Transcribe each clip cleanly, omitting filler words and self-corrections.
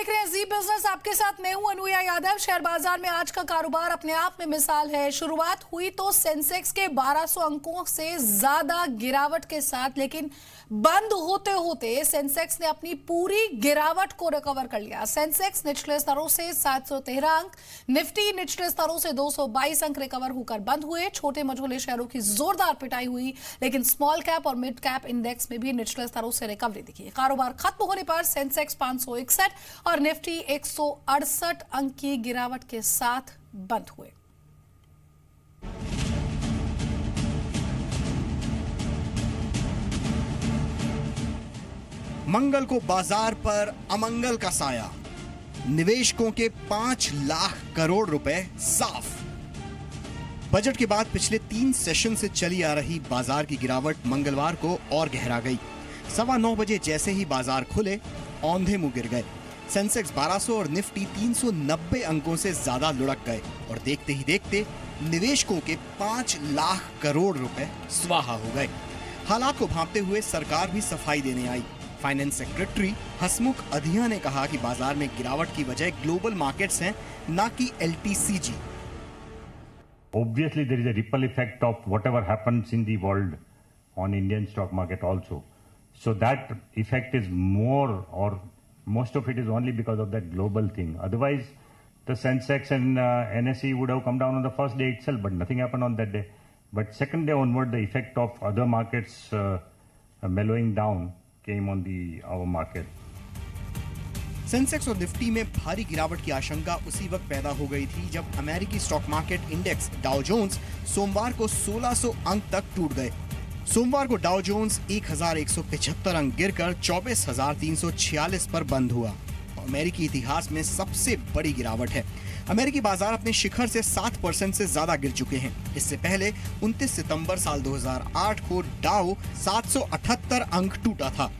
देख रहे हैं जी बिजनेस, आपके साथ मैं हूं अनुया यादव। शेयर बाजार में आज का कारोबार अपने आप में मिसाल है। शुरुआत हुई तो सेंसेक्स के 1200 अंकों से ज्यादा गिरावट के साथ, लेकिन बंद होते होते सेंसेक्स ने अपनी पूरी गिरावट को रिकवर कर लिया। सेंसेक्स निचले स्तरों से 713 अंक, निफ्टी निचले स्तरों से 222 अंक रिकवर होकर बंद हुए। छोटे मझोले शेयरों की जोरदार पिटाई हुई, लेकिन स्मॉल कैप और मिड कैप इंडेक्स में भी निचले स्तरों से रिकवरी दिखी। कारोबार खत्म होने पर सेंसेक्स 561 और निफ्टी 168 अंक की गिरावट के साथ बंद हुए। मंगल को बाजार पर अमंगल का साया, निवेशकों के 5 लाख करोड़ रुपए साफ। बजट के बाद पिछले 3 सेशन से चली आ रही बाजार की गिरावट मंगलवार को और गहरा गई। 9:15 बजे जैसे ही बाजार खुले, औंधे मुंह गिर गए। सेंसेक्स 1200 और निफ्टी 390 अंकों से ज्यादा लुढ़क गए और देखते ही देखते निवेशकों के 5 लाख करोड़ रुपए स्वाहा हो गए। हालात को भांपते हुए सरकार भी सफाई देने आई। फाइनेंस सेक्रेटरी हसमुख अधिया ने कहा कि बाजार में गिरावट की वजह ग्लोबल मार्केट्स हैं, ना कि LTCG। Obviously, there is a ripple effect of whatever happens in the world on Indian stock market also. So that effect is more, or most of it is only because of that global thing. Otherwise, the Sensex and NSE would have come down on the first day itself, but nothing happened on that day. But second day onward, the effect of other markets mellowing down came on our market. Sensex और Nifty में भारी गिरावट की आशंका उसी वक्त पैदा हो गई थी जब अमेरिकी stock market index Dow Jones सोमवार को 1600 अंक तक टूट गए। सोमवार को डाउ जोन्स 1175 अंक गिरकर 24,346 पर बंद हुआ। अमेरिकी इतिहास में सबसे बड़ी गिरावट है। अमेरिकी बाजार अपने शिखर से 7% से ज्यादा गिर चुके हैं। इससे पहले 29 सितंबर साल 2008 को डाउ 778 अंक टूटा था।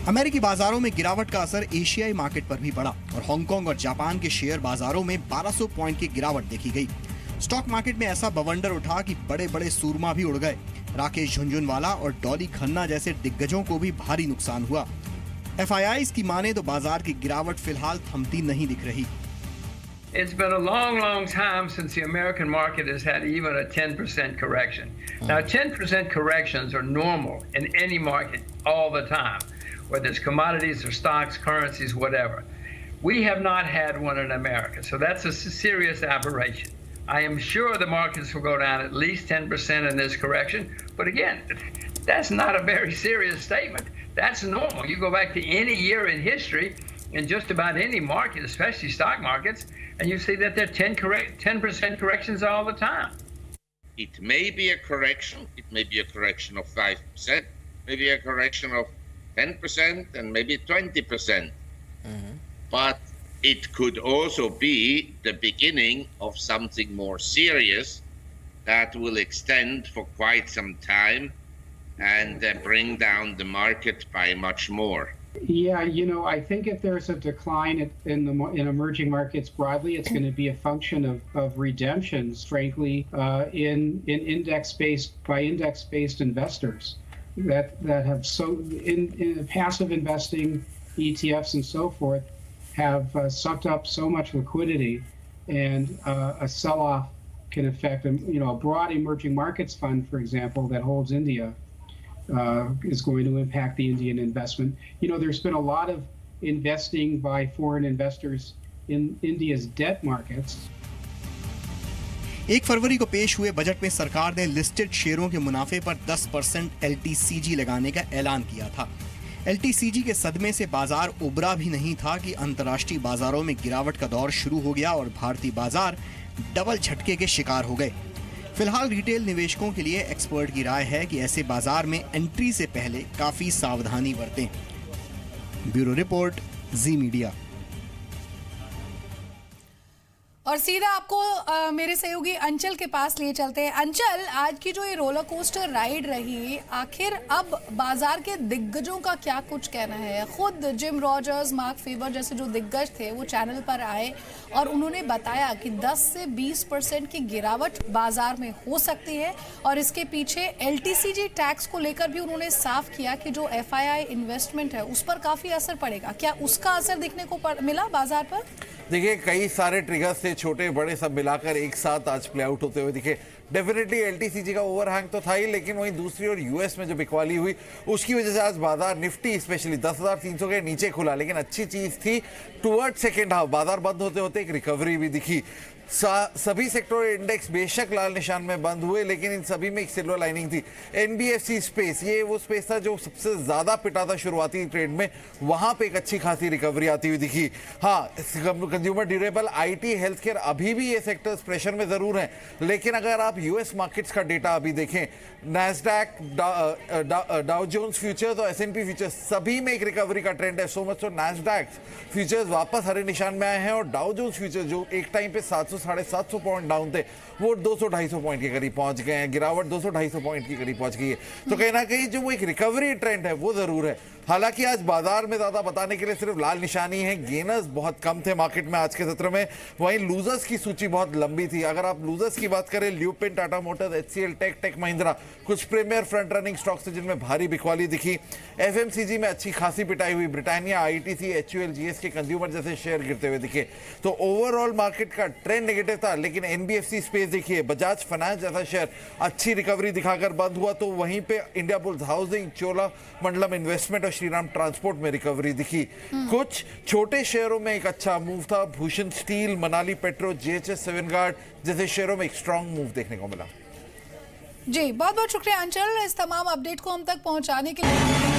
अमेरिकी बाजारों में गिरावट का असर एशियाई मार्केट पर भी पड़ा और हांगकांग और जापान के शेयर बाजारों में 1200 पॉइंट की गिरावट देखी गई। स्टॉक मार्केट में ऐसा बवंडर उठा कि बड़े बड़े सूरमा भी उड़ गए। राकेश झुनझुनवाला और डॉली खन्ना जैसे दिग्गजों को भी भारी नुकसान हुआ। FIIs की माने तो बाजार की गिरावट फिलहाल थमती नहीं दिख रही। It's been a long, long time since the American market has had even a 10% correction. Now, 10% corrections are normal in any market all the time, whether it's commodities or stocks, currencies, whatever. We have not had one in America, so that's a serious aberration. I am sure the markets will go down at least 10% in this correction, but again, that's not a very serious statement. That's normal. You go back to any year in history, in just about any market, especially stock markets, and you see that there are 10% corrections all the time. It may be a correction. It may be a correction of 5%, maybe a correction of 10%, and maybe 20%. But it could also be the beginning of something more serious that will extend for quite some time and bring down the market by much more. Yeah, I think if there's a decline in emerging markets broadly, it's going to be a function of redemptions, frankly, in index-based investors that have in passive investing, ETFs and so forth, have sucked up so much liquidity, and a sell-off can affect them. A broad emerging markets fund, for example, that holds India, is going to impact the Indian investment. There's been a lot of investing by foreign investors in India's debt markets. 1 फरवरी को पेश हुए budget में सरकार ने listed शेयरों के मुनाफे पर 10% LTCG लगाने का ऐलान किया था। LTCG के सदमे से बाजार उबरा भी नहीं था कि अंतर्राष्ट्रीय बाजारों में गिरावट का दौर शुरू हो गया और भारतीय बाजार डबल झटके के शिकार हो गए। फिलहाल रिटेल निवेशकों के लिए एक्सपर्ट की राय है कि ऐसे बाजार में एंट्री से पहले काफी सावधानी बरतें। ब्यूरो रिपोर्ट, जी मीडिया। और सीधा आपको मेरे सहयोगी अंचल के पास लिए चलते हैं। अंचल, आज की जो ये रोलर कोस्टर राइड रही, आखिर अब बाजार के दिग्गजों का क्या कुछ कहना है? खुद जिम रॉजर्स, मार्क फेबर जैसे जो दिग्गज थे वो चैनल पर आए और उन्होंने बताया कि 10 से 20% की गिरावट बाजार में हो सकती है और इसके पीछे LTCG टैक्स को लेकर भी उन्होंने साफ किया कि जो FII इन्वेस्टमेंट है उस पर काफी असर पड़ेगा। क्या उसका असर दिखने को मिला बाजार पर? देखिए, कई सारे ट्रिगर्स थे, छोटे बड़े सब मिलाकर एक साथ आज प्ले आउट होते हुए दिखे। डेफिनेटली LTCG का ओवरहैंग तो था ही, लेकिन वहीं दूसरी ओर US में जो बिकवाली हुई उसकी वजह से आज बाजार निफ्टी स्पेशली 10,300 के नीचे खुला। लेकिन अच्छी चीज थी, टुवर्ड सेकेंड हाफ बाजार बंद होते होते एक रिकवरी भी दिखी। सभी सेक्टर इंडेक्स बेशक लाल निशान में बंद हुए, लेकिन इन सभी में एक सिल्वर लाइनिंग थी। NBFC स्पेस, ये वो स्पेस था जो सबसे ज्यादा पिटा था शुरुआती ट्रेड में, वहां पे एक अच्छी खासी रिकवरी आती हुई दिखी। हाँ, consumer durable, IT, health care, अभी भी ये सेक्टर्स प्रेशर में जरूर हैं, लेकिन अगर आप US मार्केट्स का डेटा अभी देखें, नैस्डैक, डाउ जोन्स फ्यूचर्स और S&P फ्यूचर्स सभी में एक रिकवरी का ट्रेंड है। सो मच तो नैस्डैक फ्यूचर्स वापस हरे निशान में आए हैं और डाउ जोन्स फ्यूचर्स जो एक टाइम पे 700-750 पॉइंट डाउन थे वो 200-250 पॉइंट के करीब पहुंच गए हैं। गिरावट 200-250 पॉइंट के करीब पहुंच गई है। तो कहीं ना कहीं जो वो एक रिकवरी ट्रेंड है वो जरूर है। हालांकि आज बाजार में ज्यादा बताने के लिए सिर्फ लाल निशानी है, गेनर्स बहुत कम थे मार्केट में आज के सत्र में, वहीं लूजर्स की सूची बहुत लंबी थी। अगर आप लूजर्स की बात करें, Lupin, Tata motors, HCL, tech Mahindra, कुछ प्रीमियर फ्रंट रनिंग स्टॉक्स थे जिनमें भारी बिकवाली दिखी। FMCG में अच्छी खासी पिटाई हुई, Britannia, ITC, HUL, GSK, consumer जैसे शेयर गिरते हुए दिखे। तो ओवरऑल मार्केट का ट्रेंड नेगेटिव था, लेकिन NBFC स्पेस देखिए, बजाज फाइनेंस जैसा शेयर अच्छी रिकवरी दिखाकर बंद हुआ, तो वहीं पे इंडिया बुल्स हाउसिंग, चोला मंडलम इन्वेस्टमेंट और श्रीराम ट्रांसपोर्ट में रिकवरी दिखी। कुछ छोटे शेयरों में एक अच्छा मूव था, Bhushan steel, Manali petro, JHS, सेवनगार्ड जैसे शेयरों में एक स्ट्रॉन्ग मूव देखने को मिला। जी, बहुत बहुत शुक्रिया अंचल इस तमाम अपडेट को हम तक पहुंचाने के लिए।